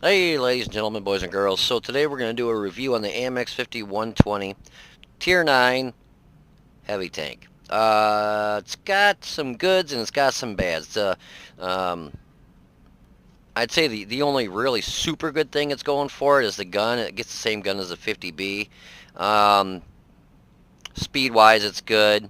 Hey, ladies and gentlemen, boys and girls. So today we're going to do a review on the AMX 5120 Tier 9 Heavy Tank. It's got some goods and it's got some bads. Um, I'd say the only really super good thing it's going for it is the gun. It gets the same gun as the 50B. Um, Speed-wise, it's good.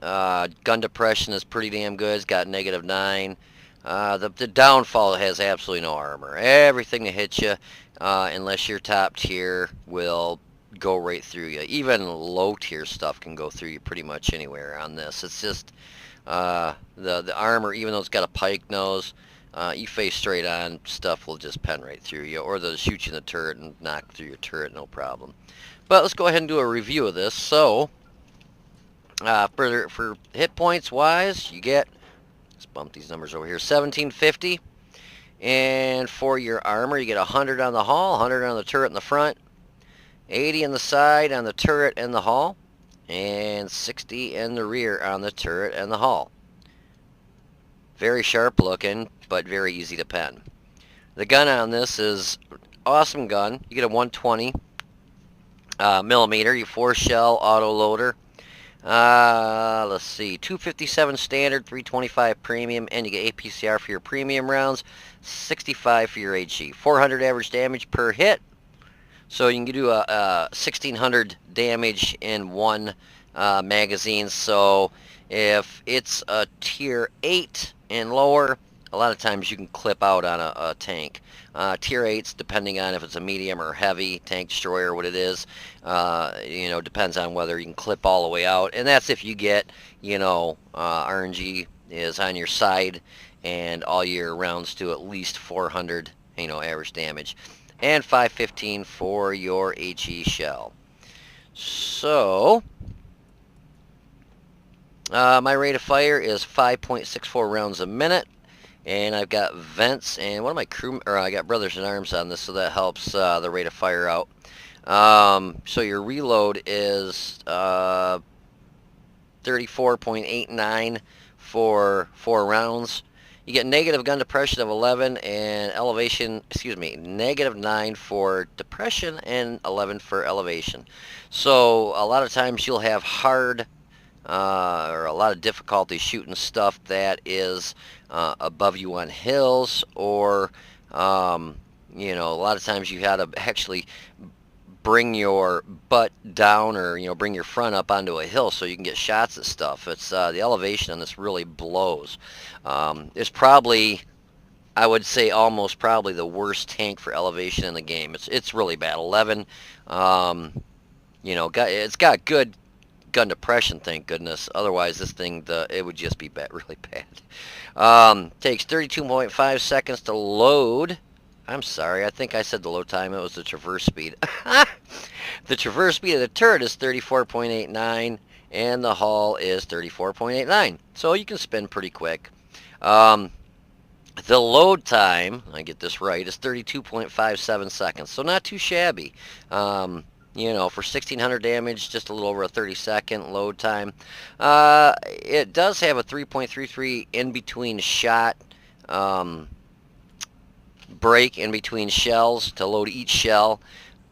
Gun depression is pretty damn good. It's got -9. The downfall has absolutely no armor. Everything that hits you, unless you're top tier, will go right through you. Even low tier stuff can go through you pretty much anywhere on this. It's just the armor, even though it's got a pike nose, you face straight on, stuff will just pen right through you, or they'll shoot you in the turret and knock through your turret, no problem. But let's go ahead and do a review of this. So, for hit points wise, you get, let's bump these numbers over here, 1750. And for your armor, you get 100 on the hull, 100 on the turret in the front, 80 on the side on the turret and the hull, and 60 in the rear on the turret and the hull. Very sharp looking, but very easy to pen. The gun on this is awesome gun. You get a 120 millimeter, your 4-shell auto loader. Let's see, 257 standard, 325 premium, and you get APCR for your premium rounds, 65 for your HE. 400 average damage per hit, so you can do a 1600 damage in one magazine. So if it's a tier 8 and lower, a lot of times you can clip out on a tank. Tier 8s, depending on if it's a medium or heavy tank destroyer, what it is, depends on whether you can clip all the way out. And that's if you get, RNG is on your side and all your rounds do at least 400, average damage. And 515 for your HE shell. So, my rate of fire is 5.64 rounds a minute. And I've got vents, and one of my I got brothers in arms on this, so that helps the rate of fire out. So your reload is 34.89 for 4 rounds. You get negative gun depression of 11 and elevation, -9 for depression and 11 for elevation. So a lot of times you'll have hard or a lot of difficulty shooting stuff that is above you on hills, or a lot of times you had to actually bring your butt down, or bring your front up onto a hill so you can get shots at stuff. It's the elevation on this really blows. It's probably, I would say, almost probably the worst tank for elevation in the game. It's really bad. 11. It's got good gun depression, thank goodness. Otherwise, this thing, it would just be bad, really bad. Takes 32.5 seconds to load. I'm sorry, I think I said the load time. It was the traverse speed. The traverse speed of the turret is 34.89, and the hull is 34.89. So you can spin pretty quick. The load time, I get this right, is 32.57 seconds. So not too shabby. For 1600 damage, just a little over a 30-second load time. It does have a 3.33 in between shot break in between shells to load each shell,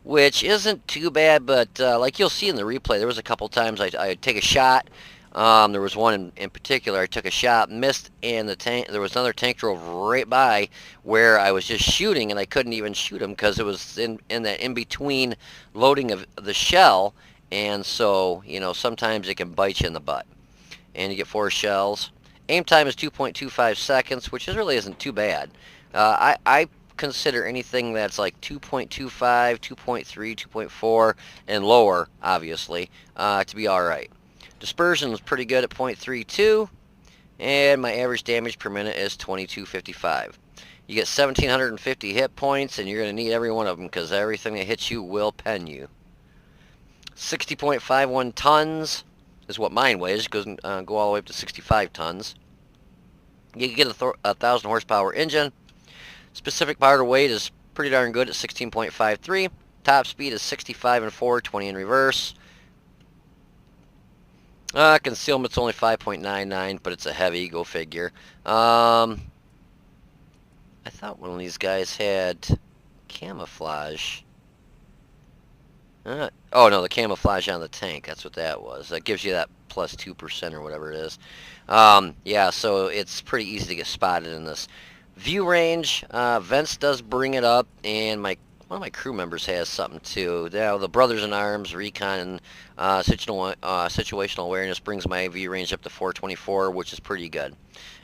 which isn't too bad, but like you'll see in the replay, there was a couple times I'd take a shot. There was one in particular, I took a shot, missed, and there was another tank drove right by where I was just shooting, and I couldn't even shoot him because it was in that in-between loading of the shell, and so, sometimes it can bite you in the butt. And you get 4 shells. Aim time is 2.25 seconds, which really isn't too bad. I consider anything that's like 2.25, 2.3, 2.4, and lower, obviously, to be alright. Dispersion was pretty good at 0.32, and my average damage per minute is 2255. You get 1750 hit points, and you're going to need every one of them because everything that hits you will pen you. 60.51 tons is what mine weighs. It goes go all the way up to 65 tons. You can get a 1,000 horsepower engine. Specific power to weight is pretty darn good at 16.53. Top speed is 65 and 4, 20 in reverse. Concealment's only 5.99, but it's a heavy, go figure. I thought one of these guys had camouflage. Oh no, the camouflage on the tank. That's what that was. That gives you that plus 2% or whatever it is. Yeah, so it's pretty easy to get spotted in this view range. Vents does bring it up, and one of my crew members has something too. Now, the Brothers in Arms, Recon, and Situational Awareness brings my view range up to 424, which is pretty good.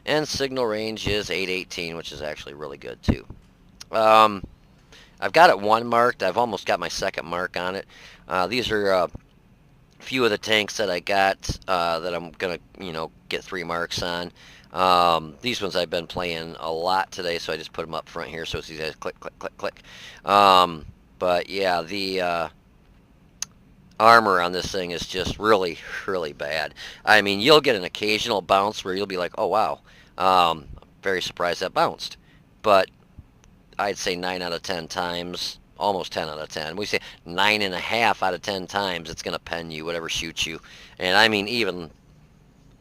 And signal range is 818, which is actually really good too. I've got it one marked. I've almost got my second mark on it. These are a few of the tanks that I got that I'm gonna, get 3 marks on. These ones I've been playing a lot today, so I just put them up front here so it's easy to click, click, click, click. But yeah, the armor on this thing is just really, really bad. I mean, you'll get an occasional bounce where you'll be like, oh wow, very surprised that bounced. But I'd say 9 out of 10 times, almost 10 out of 10. We say 9.5 out of 10 times it's going to pen you, whatever shoots you. And I mean even,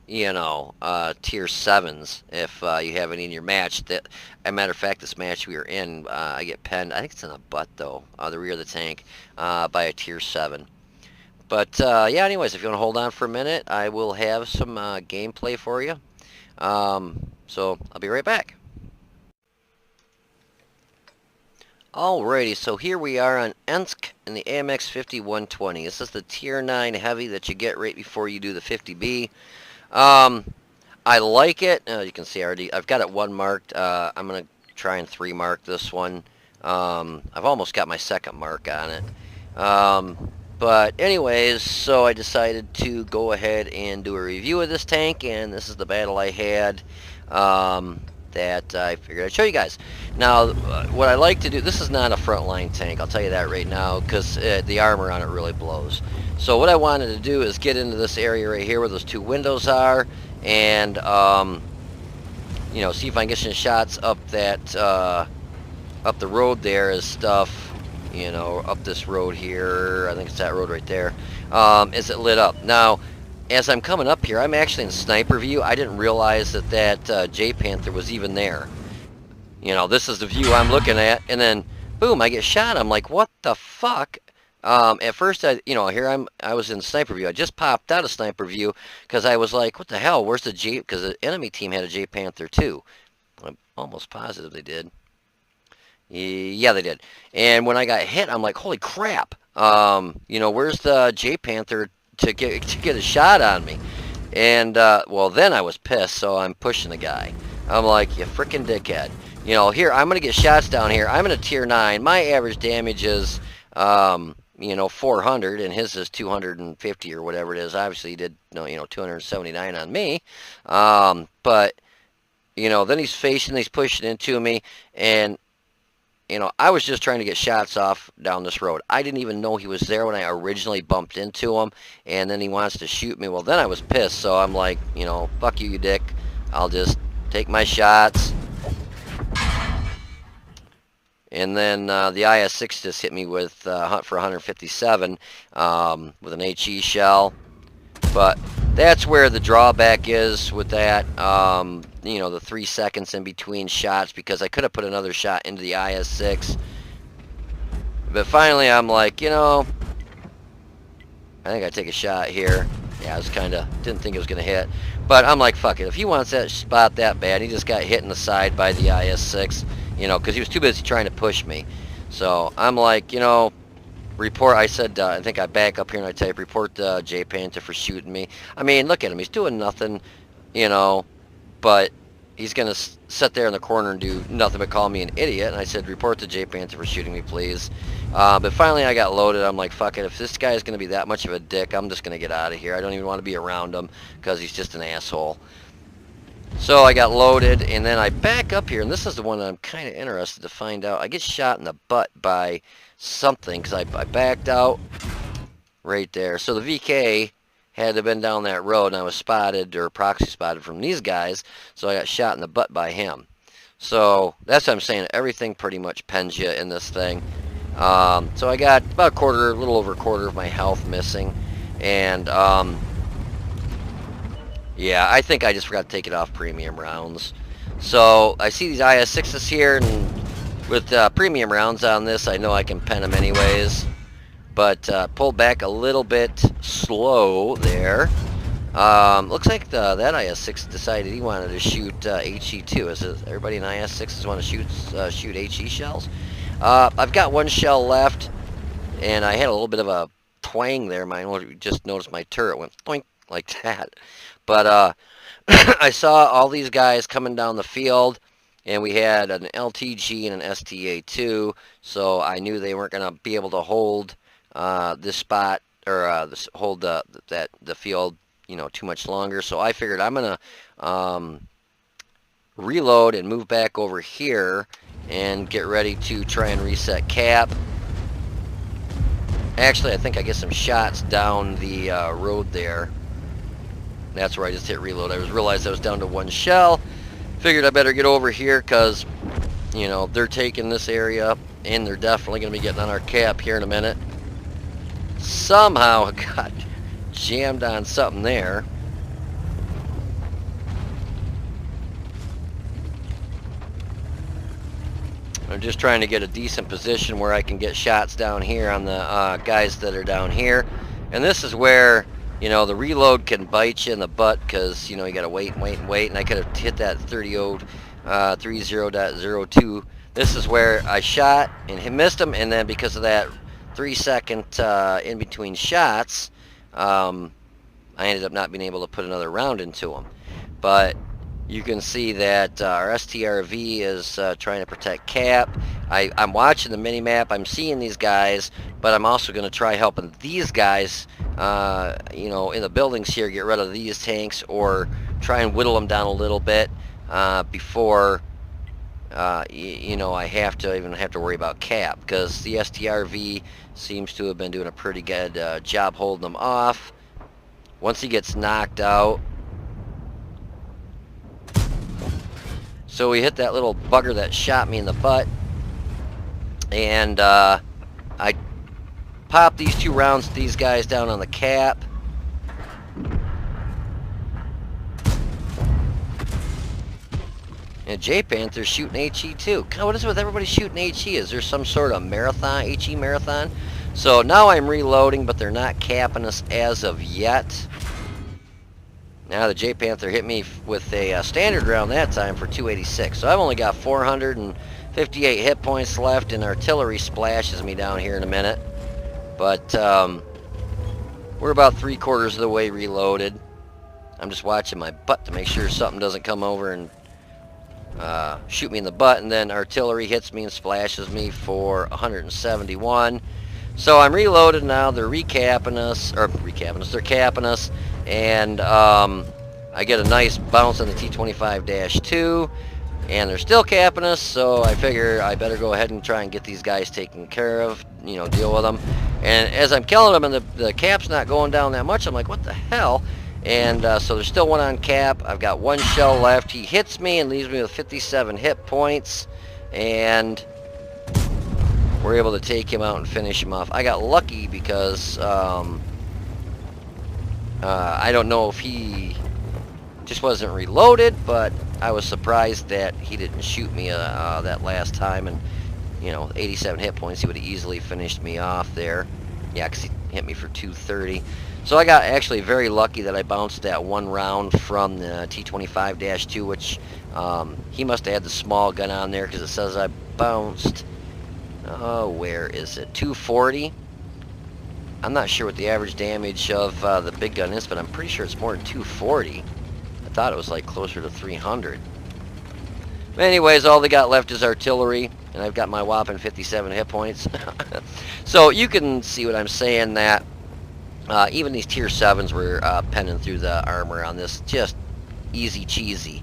tier 7s if you have any in your match. As a matter of fact, this match we were in, I get penned, I think it's in the butt though, the rear of the tank, by a tier 7. But yeah, anyways, if you want to hold on for a minute, I will have some gameplay for you. So I'll be right back. Alrighty, so here we are on Ensk in the AMX 5120. This is the tier 9 heavy that you get right before you do the 50B. I like it. You can see already I've got it 1 marked. I'm going to try and 3 mark this one. I've almost got my second mark on it. But anyways, so I decided to go ahead and do a review of this tank, and this is the battle I had. That I figured I'd show you guys. Now, what I like to do, this is not a frontline tank, I'll tell you that right now, because the armor on it really blows. So what I wanted to do is get into this area right here where those 2 windows are, and, see if I can get some shots up that, up the road there as stuff, up this road here, I think it's that road right there, is it lit up. Now, as I'm coming up here, I'm actually in sniper view. I didn't realize that J-Panther was even there. This is the view I'm looking at, and then, boom, I get shot. I'm like, what the fuck? At first, I was in sniper view. I just popped out of sniper view, because I was like, what the hell, where's the J... Because the enemy team had a J-Panther too. I'm almost positive they did. Yeah, they did. And when I got hit, I'm like, holy crap. Where's the J-Panther to get a shot on me? And well, then I was pissed, so I'm pushing the guy. I'm like, you freaking dickhead. Here, I'm gonna get shots down here. I'm in a tier 9. My average damage is 400, and his is 250 or whatever it is. Obviously he did 279 on me. But then he's pushing into me, and I was just trying to get shots off down this road. I didn't even know he was there when I originally bumped into him, and then he wants to shoot me. Well, then I was pissed, so I'm like, fuck you, you dick. I'll just take my shots. And then the IS-6 just hit me with Hunt for 157 with an HE shell. But that's where the drawback is with that, the 3 seconds in between shots, because I could have put another shot into the IS-6. But finally I'm like, I think I take a shot here. Yeah, I was didn't think it was going to hit. But I'm like, fuck it. If he wants that spot that bad, he just got hit in the side by the IS-6, because he was too busy trying to push me. So I'm like, report, I said, I think I back up here and I type, report J-Panther for shooting me. I mean, look at him. He's doing nothing, but he's going to sit there in the corner and do nothing but call me an idiot. And I said, report the J-Panther for shooting me, please. But finally I got loaded. I'm like, fuck it. If this guy is going to be that much of a dick, I'm just going to get out of here. I don't even want to be around him because he's just an asshole. So I got loaded, and then I back up here, and this is the one that I'm kind of interested to find out. I get shot in the butt by something, because I backed out right there. So the VK had to have been down that road, and I was spotted, or proxy spotted from these guys, so I got shot in the butt by him. So that's what I'm saying. Everything pretty much pens you in this thing. So I got about a little over a quarter of my health missing, and yeah, I think I just forgot to take it off premium rounds. So I see these IS-6s here, and With premium rounds on this, I know I can pen them anyways. But pulled back a little bit slow there. Looks like that IS-6 decided he wanted to shoot HE too. Everybody in IS-6s want to shoot HE shells? I've got one shell left, and I had a little bit of a twang there. Just noticed my turret went boink like that. But I saw all these guys coming down the field, and we had an LTG and an STA-2, so I knew they weren't going to be able to hold this spot, or hold the field, too much longer. So I figured I'm going to reload and move back over here and get ready to try and reset cap. Actually, I think I get some shots down the road there. That's where I just hit reload. I realized I was down to one shell. Figured I better get over here because, they're taking this area, and they're definitely going to be getting on our cap here in a minute. Somehow I got jammed on something there. I'm just trying to get a decent position where I can get shots down here on the guys that are down here. And this is where, the reload can bite you in the butt because, you got to wait and wait and wait. And I could have hit that 30.02. This is where I shot and missed him. And then because of that 3-second in between shots, I ended up not being able to put another round into him. But you can see that our STRV is trying to protect cap. I'm watching the mini-map. I'm seeing these guys, but I'm also going to try helping these guys, in the buildings here, get rid of these tanks or try and whittle them down a little bit before, I have to worry about cap, because the STRV seems to have been doing a pretty good job holding them off. Once he gets knocked out, so we hit that little bugger that shot me in the butt, and I popped these 2 rounds to these guys down on the cap. And J-Panther's shooting HE too. God, what is it with everybody shooting HE? Is there some sort of marathon, HE marathon? So now I'm reloading, but they're not capping us as of yet. Now the J-Panther hit me with a standard round that time for 286. So I've only got 458 hit points left, and artillery splashes me down here in a minute. But we're about 3/4 of the way reloaded. I'm just watching my butt to make sure something doesn't come over and shoot me in the butt, and then artillery hits me and splashes me for 171. So I'm reloaded now. They're they're capping us, and I get a nice bounce on the T-25-2, and they're still capping us, so I figure I better go ahead and try and get these guys taken care of, deal with them. And as I'm killing them and the cap's not going down that much, I'm like, what the hell? And so there's still one on cap. I've got one shell left. He hits me and leaves me with 57 hit points, and we're able to take him out and finish him off. I got lucky because I don't know if he just wasn't reloaded, but I was surprised that he didn't shoot me that last time, and 87 hit points, he would have easily finished me off there. Yeah, because he hit me for 230. So I got actually very lucky that I bounced that one round from the T-25-2, which he must have had the small gun on there, because it says I bounced, where is it, 240. I'm not sure what the average damage of the big gun is, but I'm pretty sure it's more than 240. I thought it was like closer to 300. But anyways, all they got left is artillery, and I've got my whopping 57 hit points. So you can see what I'm saying, that even these tier 7s were penning through the armor on this, just easy cheesy.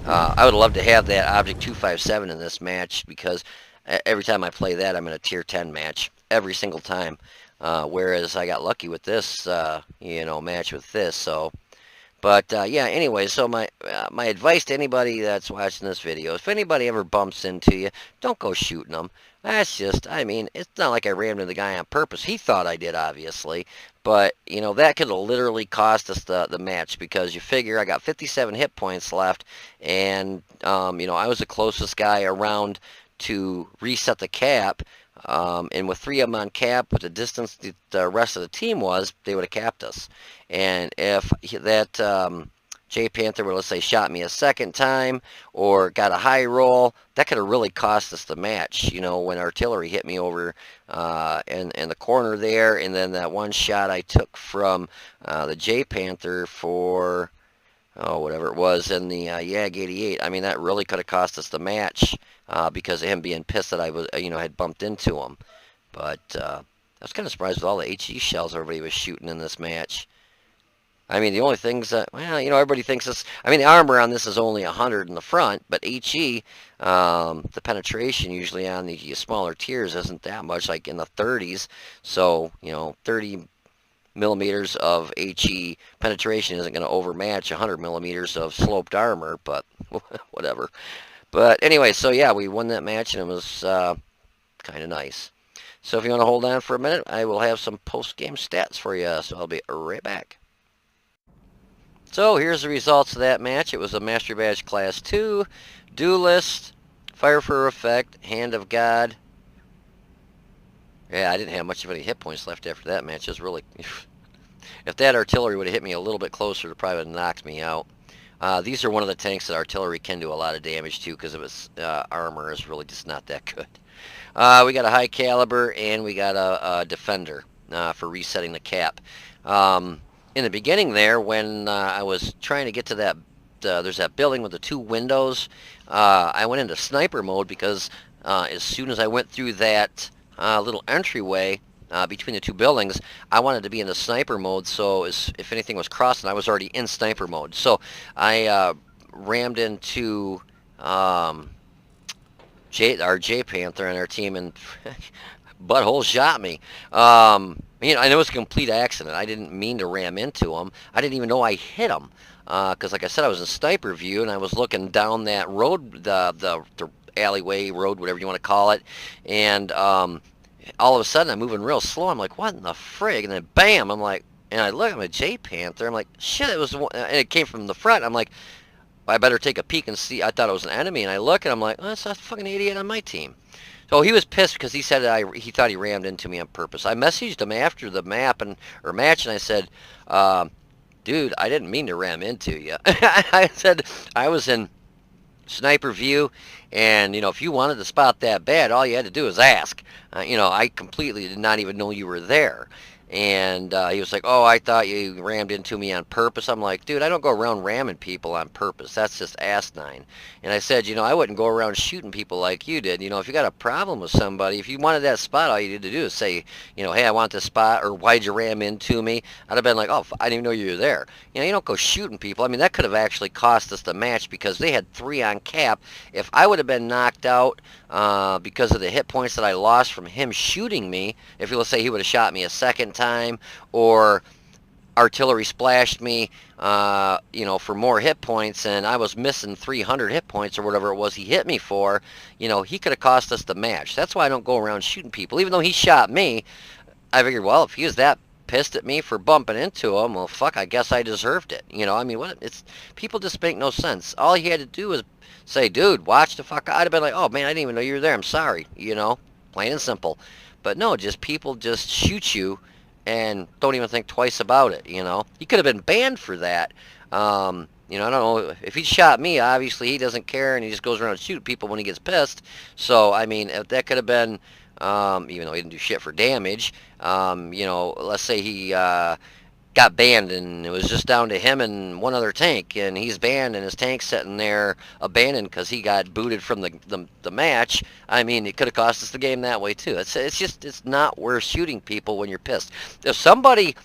I would love to have that Object 257 in this match, because every time I play that, I'm in a tier 10 match every single time. Whereas I got lucky with this, match with this. So, but yeah. Anyway, so my advice to anybody that's watching this video: if anybody ever bumps into you, don't go shooting them. That's just, I mean, it's not like I ran into the guy on purpose. He thought I did, obviously. But, that could have literally cost us the match, because you figure I got 57 hit points left, and, I was the closest guy around to reset the cap. And with 3 of them on cap, with the distance the rest of the team was, they would have capped us. And if that J Panther would, let's say, shot me a second time or got a high roll, that could have really cost us the match. When artillery hit me over in the corner there, and then that one shot I took from the J Panther for whatever it was in the YAG 88. I mean, that really could have cost us the match because of him being pissed that I was, had bumped into him. But I was kind of surprised with all the HE shells everybody was shooting in this match. I mean, the only things that, everybody thinks this, the armor on this is only 100 in the front, but HE, the penetration usually on the smaller tiers isn't that much, like in the 30s. So, 30 millimeters of HE penetration isn't going to overmatch 100 millimeters of sloped armor, but whatever. But anyway, so yeah, we won that match, and it was kind of nice. So if you want to hold on for a minute, I will have some post-game stats for you, so I'll be right back. So here's the results of that match. It was a Master Badge Class 2, Duelist, Fire for Effect, Hand of God. Yeah, I didn't have much of any hit points left after that match. It was really... if that artillery would have hit me a little bit closer, it probably would have knocked me out. These are one of the tanks that artillery can do a lot of damage to because of its armor is really just not that good. We got a high caliber, and we got a defender for resetting the cap. In the beginning there, when I was trying to get to that, there's that building with the 2 windows, I went into sniper mode because as soon as I went through that little entryway between the 2 buildings, I wanted to be in the sniper mode, so if anything was crossing, I was already in sniper mode. So I rammed into our J Panther and our team, and butthole shot me. And it was a complete accident. I didn't mean to ram into him. I didn't even know I hit him because, like I said, I was in sniper view, and I was looking down that road, the alleyway road, whatever you want to call it, and all of a sudden I'm moving real slow. I'm like, what in the frig? And then bam, I'm like, and I look at my J Panther. I'm like, shit, it was, and it came from the front. I'm like, I better take a peek and see. I thought it was an enemy, and I look, and I'm like, oh, that's a fucking idiot on my team. So he was pissed because he said he thought he rammed into me on purpose. I messaged him after the match, and I said, dude, I didn't mean to ram into you. I said I was in sniper view, and if you wanted to spot that bad, all you had to do was ask. I completely did not even know you were there. And he was like, oh, I thought you rammed into me on purpose. I'm like, dude, I don't go around ramming people on purpose. That's just asinine. And I said, I wouldn't go around shooting people like you did. If you got a problem with somebody, if you wanted that spot, all you needed to do is say, hey, I want this spot, or why'd you ram into me? I'd have been like, oh, I didn't even know you were there. You don't go shooting people. That could have actually cost us the match because they had 3 on cap. If I would have been knocked out because of the hit points that I lost from him shooting me, if let's say he would have shot me a second time, or artillery splashed me for more hit points, and I was missing 300 hit points or whatever it was he hit me for, he could have cost us the match. That's why I don't go around shooting people. Even though he shot me, I figured, well, if he was that pissed at me for bumping into him, well, fuck, I guess I deserved it. It's people just make no sense. All he had to do was say, dude, watch the fuck. I'd have been like, oh man, I didn't even know you were there, I'm sorry. Plain and simple. But no, just people just shoot you and don't even think twice about it. He could have been banned for that. I don't know, if he shot me, obviously he doesn't care, and he just goes around shooting people when he gets pissed. So that could have been, even though he didn't do shit for damage, let's say he got banned and it was just down to him and one other tank, and he's banned and his tank's sitting there abandoned because he got booted from the match. It could have cost us the game that way too. It's not worth shooting people when you're pissed. If somebody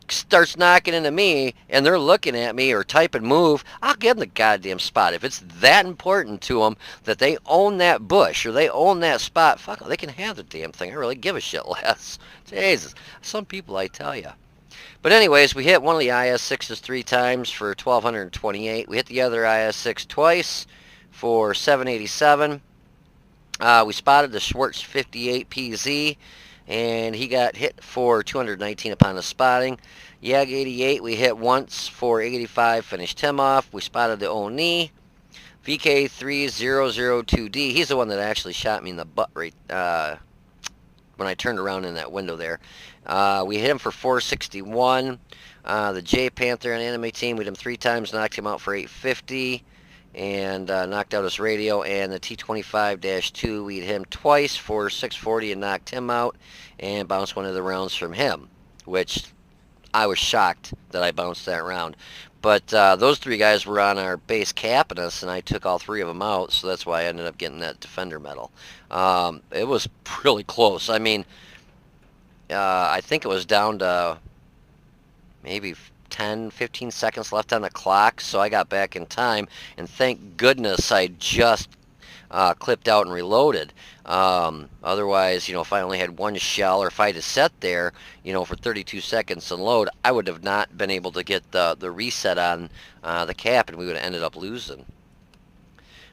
starts knocking into me and they're looking at me or typing move, I'll give them the goddamn spot. If it's that important to them that they own that bush or they own that spot, fuck, they can have the damn thing. I really give a shit less. Jesus, some people, I tell you. But anyways, we hit one of the IS-6s 3 times for 1,228. We hit the other IS-6 twice for 787. We spotted the Schwartz 58 PZ, and he got hit for 219 upon the spotting. YAG 88 we hit once for 85, finished him off. We spotted the Oni. VK3002D. He's the one that actually shot me in the butt right when I turned around in that window there. We hit him for 461. The J Panther on enemy team, we hit him 3 times, knocked him out for 850, and knocked out his radio. And the T25-2, we hit him twice for 640 and knocked him out, and bounced one of the rounds from him, which I was shocked that I bounced that round. But those 3 guys were on our base capping us, and I took all 3 of them out, so that's why I ended up getting that Defender medal. It was really close. I mean, I think it was down to maybe 10, 15 seconds left on the clock, so I got back in time, and thank goodness I just clipped out and reloaded. Otherwise, if I only had 1 shell, or if I had to sit there, for 32 seconds and load, I would have not been able to get the reset on the cap, and we would have ended up losing.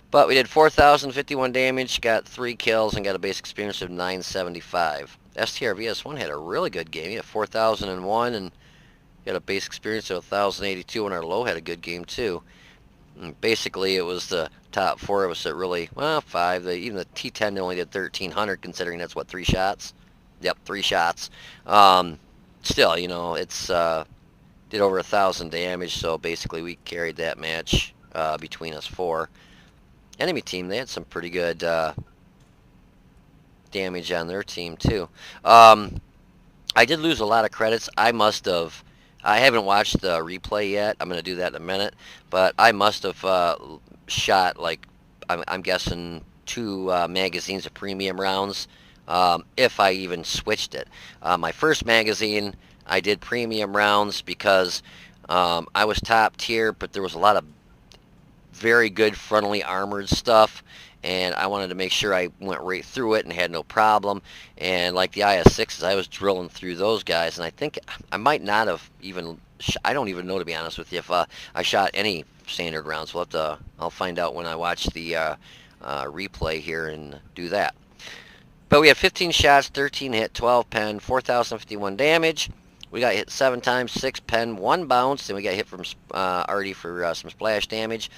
But we did 4,051 damage, got 3 kills, and got a base experience of 975. STRVS1 had a really good game. He had 4,001, and got a base experience of 1,082, and our low had a good game too. And basically, it was the top 4 of us that really, well, 5. Even the T10 only did 1,300, considering that's, what, 3 shots? Yep, 3 shots. Still, it's did over 1,000 damage, so basically we carried that match between us 4. Enemy team, they had some pretty good damage on their team too. I did lose a lot of credits. I haven't watched the replay yet. I'm going to do that in a minute. But I must have shot, like, I'm guessing 2 magazines of premium rounds, if I even switched it. My first magazine, I did premium rounds because I was top tier, but there was a lot of very good frontally armored stuff, and I wanted to make sure I went right through it and had no problem. And like the IS-6s, I was drilling through those guys, and I think I might not have even, I don't even know, to be honest with you, if I shot any standard rounds. I'll find out when I watch the replay here and do that. But we had 15 shots, 13 hit, 12 pen, 4,051 damage. We got hit 7 times, 6 pen, 1 bounce, and we got hit from Artie for some splash damage.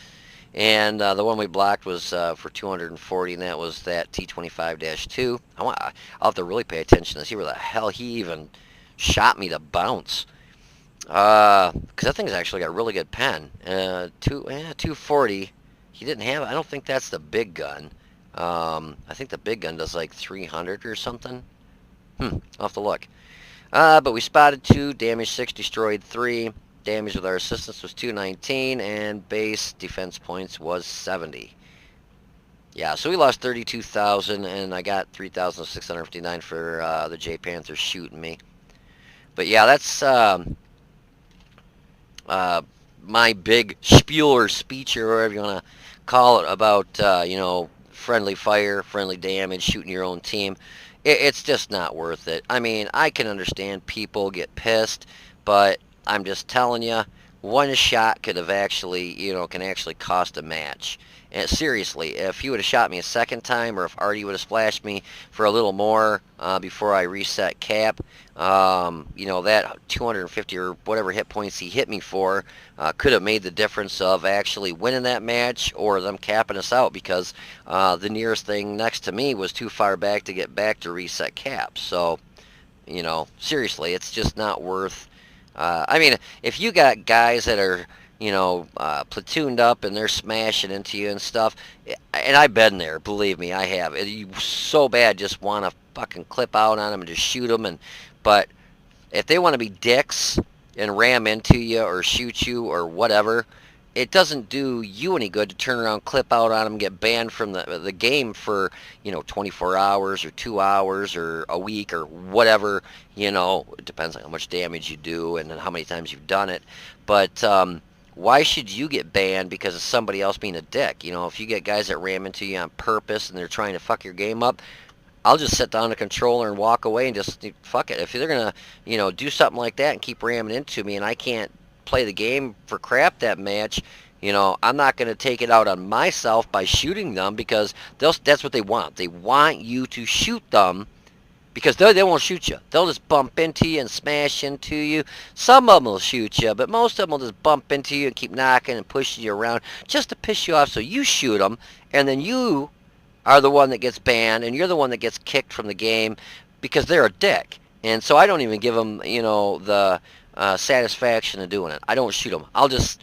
And the one we blocked was for 240, and that was that T25-2. I'll have to really pay attention to see where the hell he even shot me to bounce. Because that thing's actually got a really good pen. 240. He didn't have, I don't think that's the big gun. I think the big gun does like 300 or something. I'll have to look. But we spotted 2, damaged 6, destroyed 3. Damage with our assistance was 219, and base defense points was 70. Yeah, so we lost 32,000, and I got 3,659 for the J Panther shooting me. But yeah, that's my big spiel or speech, or whatever you want to call it, about friendly fire, friendly damage, shooting your own team. It's just not worth it. I mean, I can understand people get pissed, but I'm just telling you, 1 shot could have actually, can actually cost a match. And seriously, if he would have shot me a second time, or if Artie would have splashed me for a little more before I reset cap, that 250 or whatever hit points he hit me for could have made the difference of actually winning that match or them capping us out, because the nearest thing next to me was too far back to get back to reset cap. So, seriously, it's just not worth. I mean, if you got guys that are, platooned up and they're smashing into you and stuff, and I've been there, believe me, I have. You so bad just want to fucking clip out on them and just shoot them. But if they want to be dicks and ram into you or shoot you or whatever, it doesn't do you any good to turn around, clip out on them, get banned from the game for 24 hours or 2 hours or a week or whatever. It depends on how much damage you do and how many times you've done it. But why should you get banned because of somebody else being a dick? If you get guys that ram into you on purpose and they're trying to fuck your game up, I'll just sit down the controller and walk away and just fuck it. If they're gonna do something like that and keep ramming into me and I can't play the game for crap that match, I'm not going to take it out on myself by shooting them, because that's what they want. They want you to shoot them because they won't shoot you. They'll just bump into you and smash into you. Some of them will shoot you, but most of them will just bump into you and keep knocking and pushing you around just to piss you off. So you shoot them, and then you are the one that gets banned, and you're the one that gets kicked from the game because they're a dick. And so I don't even give them, the satisfaction of doing it. I don't shoot them. I'll just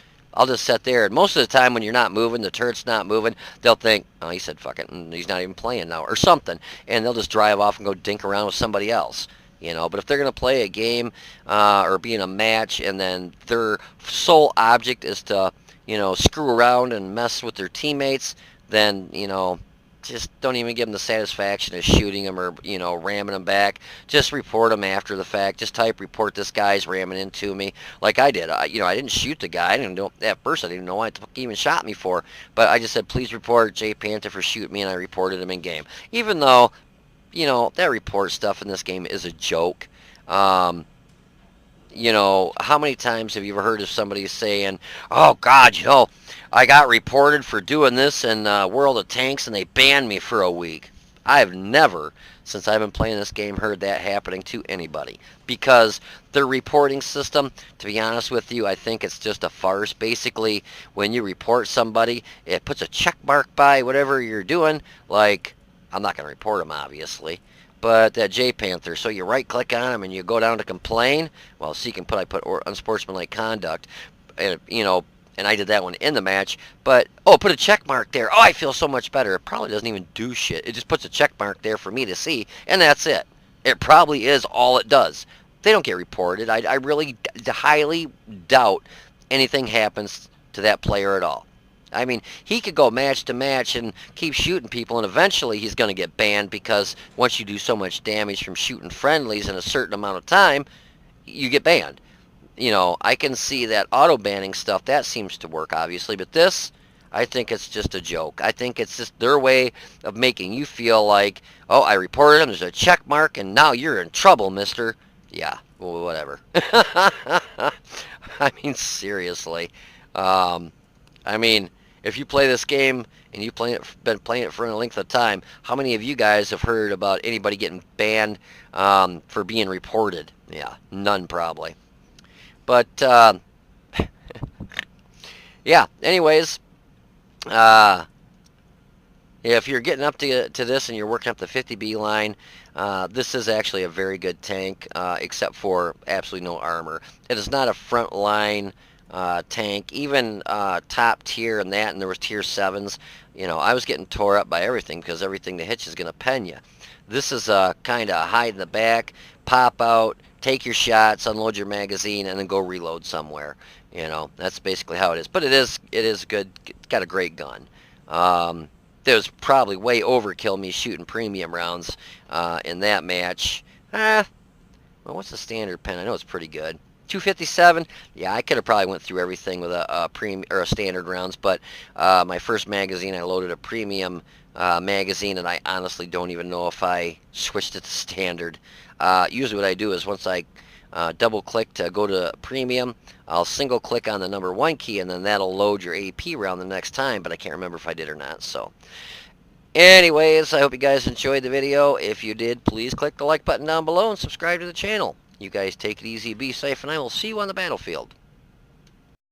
sit there, and most of the time when you're not moving, the turret's not moving, they'll think, oh, he said fuck it, and he's not even playing now, or something, and they'll just drive off and go dink around with somebody else. But if they're going to play a game or be in a match, and then their sole object is to, screw around and mess with their teammates, then, just don't even give them the satisfaction of shooting them or, ramming them back. Just report them after the fact. Just type, report this guy's ramming into me, like I did. I didn't shoot the guy. I didn't know, at first I didn't know why he even shot me for. But I just said, please report Jay Panther for shooting me, and I reported him in game. Even though, that report stuff in this game is a joke. How many times have you ever heard of somebody saying, oh, God, I got reported for doing this in World of Tanks, and they banned me for a week. I've never, since I've been playing this game, heard that happening to anybody. Because their reporting system, to be honest with you, I think it's just a farce. Basically, when you report somebody, it puts a check mark by whatever you're doing. Like, I'm not going to report them, obviously. But that J Panther, so you right click on them and you go down to complain. Well, so you can I put unsportsmanlike conduct, and and I did that one in the match. But put a check mark there. Oh, I feel so much better. It probably doesn't even do shit. It just puts a check mark there for me to see, and that's it. It probably is all it does. They don't get reported. I really highly doubt anything happens to that player at all. I mean, he could go match to match and keep shooting people, and eventually he's going to get banned, because once you do so much damage from shooting friendlies in a certain amount of time, you get banned. I can see that auto-banning stuff, that seems to work, obviously, but this, I think it's just a joke. I think it's just their way of making you feel like, oh, I reported him, there's a check mark, and now you're in trouble, mister. Yeah, well, whatever. I mean, seriously. If you play this game and you've been playing it for a length of time, how many of you guys have heard about anybody getting banned for being reported? Yeah, none probably. But, yeah, anyways, if you're getting up to this and you're working up the 50B line, this is actually a very good tank, except for absolutely no armor. It is not a front line tank, even top tier and that, and there was tier 7s. I was getting tore up by everything, because everything that hits is going to pen you. This is kind of hide in the back, pop out, take your shots, unload your magazine, and then go reload somewhere. That's basically how it is. But it is good. It's got a great gun. There was probably way overkill me shooting premium rounds in that match. Well, what's the standard pen? I know it's pretty good. 257. Yeah, I could have probably went through everything with a standard rounds, but my first magazine, I loaded a premium magazine, and I honestly don't even know if I switched it to standard. Usually what I do is, once I double click to go to premium, I'll single click on the number 1 key, and then that'll load your AP round the next time, but I can't remember if I did or not. So anyways, I hope you guys enjoyed the video. If you did, please click the like button down below and subscribe to the channel. You guys take it easy, be safe, and I will see you on the battlefield.